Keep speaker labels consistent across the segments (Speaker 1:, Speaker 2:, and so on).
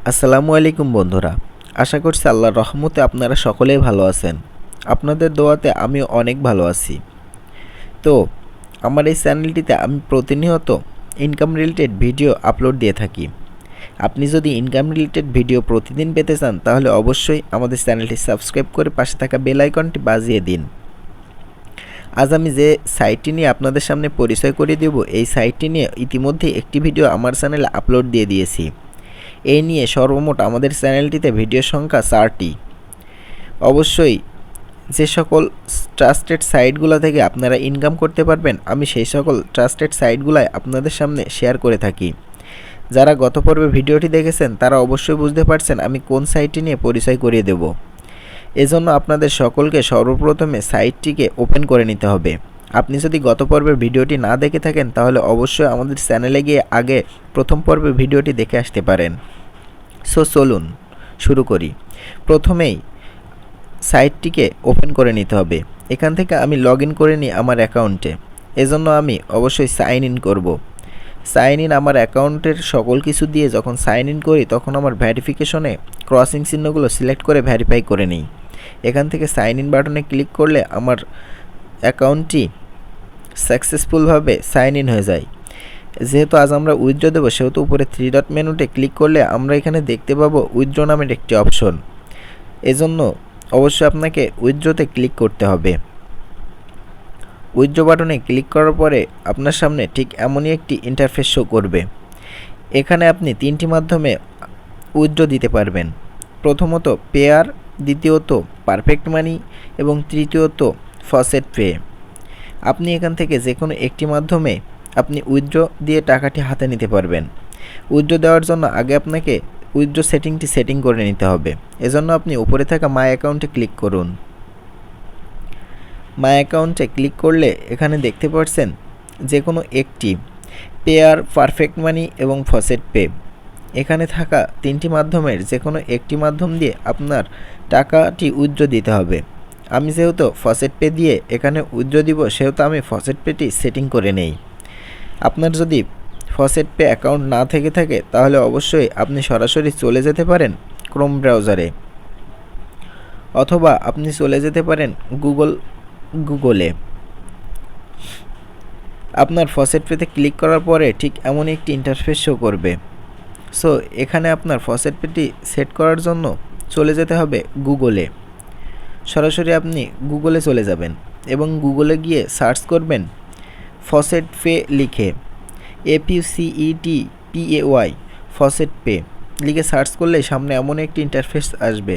Speaker 1: আসসালামু আলাইকুম বন্ধুরা, আশা করছি আল্লাহর রহমতে আপনারা সকলেই ভালো আছেন। আপনাদের দোয়াতে আমি অনেক ভালো আছি। তো আমার এই চ্যানেলটিতে আমি প্রতিনিয়ত ইনকাম রিলেটেড ভিডিও আপলোড দিয়ে থাকি। আপনি যদি ইনকাম রিলেটেড ভিডিও প্রতিদিন পেতে চান তাহলে অবশ্যই আমাদের চ্যানেলটি সাবস্ক্রাইব করে পাশে থাকা বেল আইকনটি বাজিয়ে দিন। আজ আমি যে সাইটটি নিয়ে আপনাদের সামনে পরিচয় করিয়ে দেব, এই সাইটটি নিয়ে ইতিমধ্যে একটি ভিডিও আমার চ্যানেলে আপলোড দিয়ে দিয়েছি। এই নিয়ে সর্বমোট আমাদের চ্যানেলটিতে ভিডিও সংখ্যা 4টি। অবশ্যই যে সকল ট্রাস্টেড সাইটগুলো থেকে আপনারা ইনকাম করতে পারবেন, আমি সেই সকল ট্রাস্টেড সাইটগুলাই আপনাদের সামনে শেয়ার করে থাকি। যারা গত পর্বে ভিডিওটি দেখেছেন তারা অবশ্যই বুঝতে পারছেন আমি কোন সাইটটি নিয়ে পরিচয় করিয়ে দেব। এজন্য আপনাদের সকলকে সর্বপ্রথমে সাইটটিকে ওপেন করে নিতে হবে। আপনি যদি গত পর্বের ভিডিওটি না দেখে থাকেন তাহলে অবশ্যই আমাদের চ্যানেলে গিয়ে আগে প্রথম পর্বের ভিডিওটি দেখে আসতে পারেন। সো চলুন শুরু করি। প্রথমেই সাইটটিকে ওপেন করে নিতে হবে। এখান থেকে আমি লগ ইন করে নিই আমার অ্যাকাউন্টে। এজন্য আমি অবশ্যই সাইন ইন করব। সাইন ইন আমার অ্যাকাউন্টের সকল কিছু দিয়ে যখন সাইন ইন করি তখন আমার ভেরিফিকেশনে ক্রসিং চিহ্নগুলো সিলেক্ট করে ভেরিফাই করে নিই। এখান থেকে সাইন ইন বাটনে ক্লিক করলে আমার অ্যাকাউন্টটি সাকসেসফুলভাবে সাইন ইন হয়ে যায়। যেহেতু আজ আমরা উইথড্র দেবো সেহেতু উপরে 3 ডট মেনুতে ক্লিক করলে আমরা এখানে দেখতে পাবো উইথড্র নামের একটি অপশন। এজন্য অবশ্যই আপনাকে উইথড্রতে ক্লিক করতে হবে। উইথড্র বাটনে ক্লিক করার পরে আপনার সামনে ঠিক এমনই একটি ইন্টারফেস শো করবে। এখানে আপনি 3টি মাধ্যমে উইথড্র দিতে পারবেন। প্রথমত পেয়ার, দ্বিতীয়ত পারফেক্ট মানি এবং তৃতীয়ত ফসেট পে। আপনি এখান থেকে যে কোনো একটি মাধ্যমে আপনি উইথড্র দিয়ে টাকাটি হাতে নিতে পারবেন। উইথড্র দেওয়ার জন্য আগে আপনাকে উইথড্র সেটিংটি সেটিং করে নিতে হবে। এজন্য আপনি উপরে থাকা মাই অ্যাকাউন্টে ক্লিক করুন। মাই অ্যাকাউন্টে ক্লিক করলে এখানে দেখতে পাচ্ছেন যে কোনো একটি পেয়ার, পারফেক্ট মানি এবং ফসেট পে, এখানে থাকা 3টি মাধ্যমের যে কোনো একটি মাধ্যম দিয়ে আপনার টাকাটি উইথড্র দিতে হবে। আমি যেহেতু ফসেট পে দিয়ে এখানে উইথড্র দিব সেহেতু আমি ফসেট পেটি সেটিং করে নেই। আপনার যদি ফসেট পে অ্যাকাউন্ট না থেকে থাকে তাহলে অবশ্যই আপনি সরাসরি চলে যেতে পারেন ক্রোম ব্রাউজারে, অথবা আপনি চলে যেতে পারেন গুগলে। আপনার ফসেট পেতে ক্লিক করার পরে ঠিক এমনই একটি ইন্টারফেস শো করবে। সো এখানে আপনার ফসেট পেটি সেট করার জন্য চলে যেতে হবে গুগলে। সরাসরি আপনি গুগলে চলে যাবেন এবং গুগলে গিয়ে সার্চ করবেন ফসেট পে লিখে, FUCETPAY ফসেট পে লিখে সার্চ করলে সামনে এমন একটি ইন্টারফেস আসবে।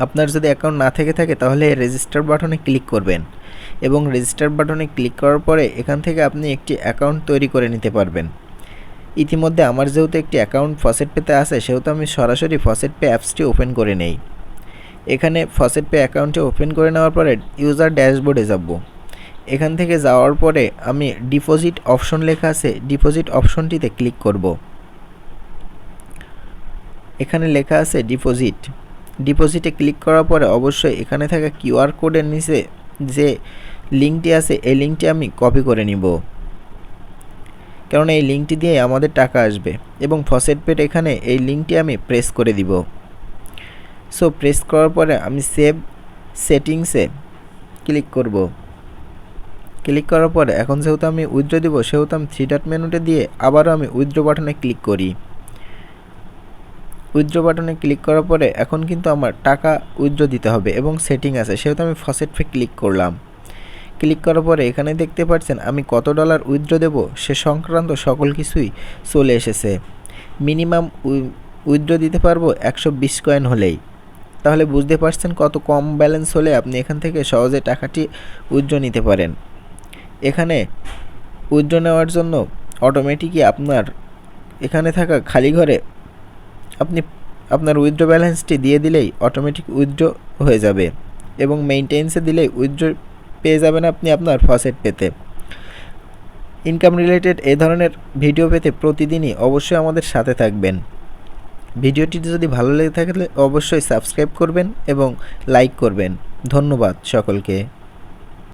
Speaker 1: আপনার যদি অ্যাকাউন্ট না থেকে থাকে তাহলে রেজিস্টার বাটনে ক্লিক করবেন এবং রেজিস্টার বাটনে ক্লিক করার পরে এখান থেকে আপনি একটি অ্যাকাউন্ট তৈরি করে নিতে পারবেন। ইতিমধ্যে আমার যেহেতু একটি অ্যাকাউন্ট ফসেট পেতে আছে সেহেতু আমি সরাসরি ফসেট পে অ্যাপসটি ওপেন করে নেই। এখানে ফসেট পে অ্যাকাউন্টটি ওপেন করে নেওয়ার পরে ইউজার ড্যাশবোর্ডে যাব। এখান থেকে যাওয়ার পরে আমি ডিপোজিট অপশন লেখা আছে, ডিপোজিট অপশনটিতে ক্লিক করব। এখানে লেখা আছে ডিপোজিটে ক্লিক করার পরে অবশ্যই এখানে থাকা কিউআর কোডের নিচে যে লিঙ্কটি আছে এই লিঙ্কটি আমি কপি করে নিব, কারণ এই লিঙ্কটি দিয়ে আমাদের টাকা আসবে। এবং ফসেট পেট এখানে এই লিঙ্কটি আমি প্রেস করে দিব। সো প্রেস করার পরে আমি সেভ সেটিংসে ক্লিক করব। ক্লিক করার পরে এখন যেহেতু আমি উইথড্র দিব সেহেতু আমি 3 ডট মেনুতে দিয়ে আবারও আমি উইথড্র বাটনে ক্লিক করি। উইথড্র বাটনে ক্লিক করার পরে এখন কিন্তু আমার টাকা উইথড্র দিতে হবে এবং সেটিং আছে সেহেতু আমি ফসেট পে ক্লিক করলাম। ক্লিক করার পরে এখানে দেখতে পাচ্ছেন আমি কত ডলার উইথড্র দেব সে সংক্রান্ত সকল কিছুই চলে এসেছে। মিনিমাম উইথড্র দিতে পারবো 120 কয়েন হলেই। তাহলে বুঝতে পারছেন কত কম ব্যালেন্স হলে আপনি এখান থেকে সহজে টাকাটি উইথড্র নিতে পারেন। এখানে উইথড্র নেওয়ার জন্য অটোমেটিকই আপনার এখানে থাকা খালি ঘরে আপনি আপনার উইথড্র ব্যালেন্সটি দিয়ে দিলেই অটোমেটিক উইথড্র হয়ে যাবে এবং মেইনটেন্সে দিলেই উইথড্র পেয়ে যাবেন আপনি আপনার ফসেট পেতে। ইনকাম রিলেটেড এই ধরনের ভিডিও পেতে প্রতিদিনই অবশ্যই আমাদের সাথে থাকবেন। ভিডিওটি যদি ভালো লেগে থাকে অবশ্যই সাবস্ক্রাইব করবেন এবং লাইক করবেন। ধন্যবাদ সকলকে।